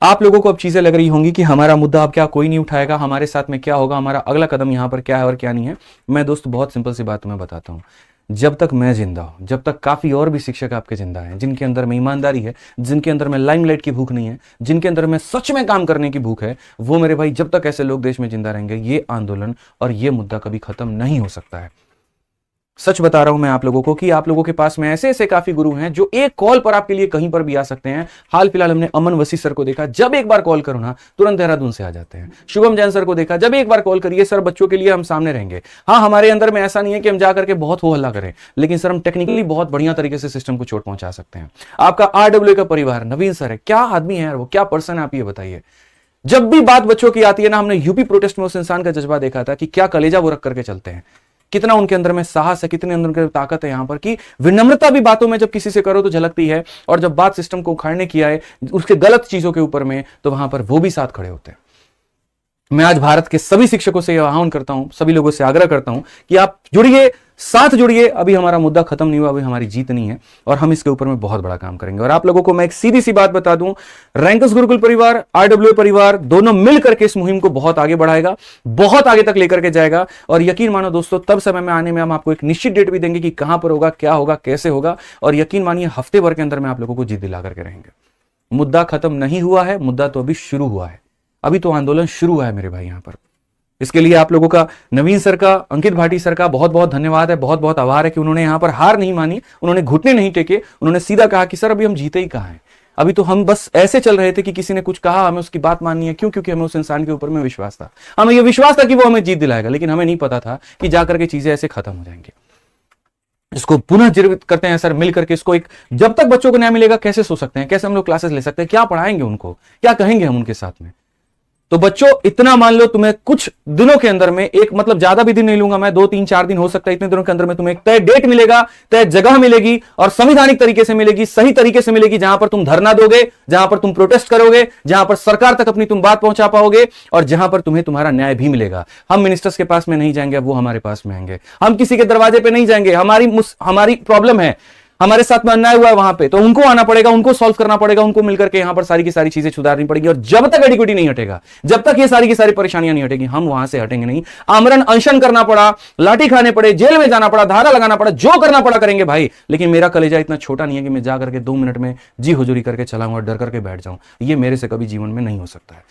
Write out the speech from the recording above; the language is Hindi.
आप लोगों को अब चीजें लग रही होंगी कि हमारा मुद्दा अब क्या कोई नहीं उठाएगा, हमारे साथ में क्या होगा, हमारा अगला कदम यहां पर क्या है और क्या नहीं है। मैं दोस्त बहुत सिंपल सी बात मैं बताता हूं, जब तक मैं जिंदा हूं, जब तक काफी और भी शिक्षक आपके जिंदा हैं, जिनके अंदर में ईमानदारी है, जिनके अंदर में लाइमलाइट की भूख नहीं है, जिनके अंदर में सच में काम करने की भूख है, वो मेरे भाई जब तक ऐसे लोग देश में जिंदा रहेंगे, ये आंदोलन और ये मुद्दा कभी खत्म नहीं हो सकता है। सच बता रहा हूं मैं आप लोगों को कि आप लोगों के पास में ऐसे ऐसे काफी गुरु हैं जो एक कॉल पर आपके लिए कहीं पर भी आ सकते हैं। हाल फिलहाल हमने अमन वसीम सर को देखा, जब एक बार कॉल करो ना तुरंत देहरादून से आ जाते हैं। शुभम जैन सर को देखा, जब एक बार कॉल करिए सर बच्चों के लिए हम सामने रहेंगे। हाँ, हमारे अंदर में ऐसा नहीं है कि हम जाकर के बहुत हो हल्ला करें, लेकिन सर हम टेक्निकली बहुत बढ़िया तरीके से सिस्टम को चोट पहुंचा सकते हैं। आपका आरडब्ल्यू का परिवार नवीन सर है, क्या आदमी है यार वो, क्या पर्सन है आप ये बताइए। जब भी बात बच्चों की आती है ना, हमने यूपी प्रोटेस्ट में उस इंसान का जज्बा देखा था कि क्या कलेजा वो रख करके चलते हैं, कितना उनके अंदर में साहस है, कितने अंदर उनके ताकत है यहां पर कि विनम्रता भी बातों में जब किसी से करो तो झलकती है, और जब बात सिस्टम को उखाड़ने की आए उसके गलत चीजों के ऊपर में, तो वहां पर वो भी साथ खड़े होते हैं। मैं आज भारत के सभी शिक्षकों से आह्वान करता हूं, सभी लोगों से आग्रह करता हूं कि आप जुड़िए, साथ जुड़िए। अभी हमारा मुद्दा खत्म नहीं हुआ, अभी हमारी जीत नहीं है, और हम इसके ऊपर में बहुत बड़ा काम करेंगे। और आप लोगों को मैं एक सीधी सी बात बता दूं, रैंकर्स गुरुकुल परिवार, आरडब्ल्यू परिवार दोनों मिलकर के इस मुहिम को बहुत आगे बढ़ाएगा, बहुत आगे तक लेकर के जाएगा। और यकीन मानो दोस्तों, तब समय में आने में हम आपको एक निश्चित डेट भी देंगे कि कहां पर होगा, क्या होगा, कैसे होगा, और यकीन मानिए हफ्ते भर के अंदर में आप लोगों को जीत दिला करके रहेंगे। मुद्दा खत्म नहीं हुआ है, मुद्दा तो अभी शुरू हुआ है, अभी तो आंदोलन शुरू हुआ है मेरे भाई। यहां पर इसके लिए आप लोगों का, नवीन सर का, अंकित भाटी सर का बहुत बहुत धन्यवाद है, बहुत बहुत आभार है कि उन्होंने यहां पर हार नहीं मानी, उन्होंने घुटने नहीं टेके, उन्होंने सीधा कहा कि सर अभी हम जीते ही कहां हैं, अभी तो हम बस ऐसे चल रहे थे कि किसी ने कुछ कहा हमें उसकी बात माननी है। क्यों? क्योंकि हमें उस इंसान के ऊपर में विश्वास था, हमें यह विश्वास था कि वो हमें जीत दिलाएगा, लेकिन हमें नहीं पता था कि जाकर के चीजें ऐसे खत्म हो जाएंगी। इसको पुनः जीवित करते हैं सर मिलकर के इसको। एक जब तक बच्चों को न्याय मिलेगा कैसे सो सकते हैं, कैसे हम लोग क्लासेस ले सकते हैं, क्या पढ़ाएंगे उनको, क्या कहेंगे हम उनके साथ में। तो बच्चों इतना मान लो, तुम्हें कुछ दिनों के अंदर में, एक मतलब ज्यादा भी दिन नहीं लूंगा मैं, 2 3 4 दिन हो सकता है, इतने दिनों के अंदर में तुम्हें एक तय डेट मिलेगा, तय जगह मिलेगी, और संवैधानिक तरीके से मिलेगी, सही तरीके से मिलेगी, जहां पर तुम धरना दोगे, जहां पर तुम प्रोटेस्ट करोगे, जहां पर सरकार तक अपनी तुम बात पहुंचा पाओगे, और जहां पर तुम्हें तुम्हारा न्याय भी मिलेगा। हम मिनिस्टर्स के पास में नहीं जाएंगे, वो हमारे पास में आएंगे, हम किसी के दरवाजे पे नहीं जाएंगे। हमारी प्रॉब्लम है, हमारे साथ में अन्याय हुआ है वहां पे, तो उनको आना पड़ेगा, उनको सॉल्व करना पड़ेगा, उनको मिलकर के यहां पर सारी की सारी चीजें सुधारनी पड़ेगी। और जब तक एडिक्विटी नहीं हटेगा, जब तक ये सारी की सारी परेशानियां नहीं हटेगी, हम वहां से हटेंगे नहीं। आमरण अनशन करना पड़ा, लाठी खाने पड़े, जेल में जाना पड़ा, धारा लगाना पड़ा, जो करना पड़ा करेंगे भाई, लेकिन मेरा कलेजा इतना छोटा नहीं है कि मैं जाकर के 2 मिनट में जी हुजूरी करके चलाऊं और डर करके बैठ जाऊं। ये मेरे से कभी जीवन में नहीं हो सकता है।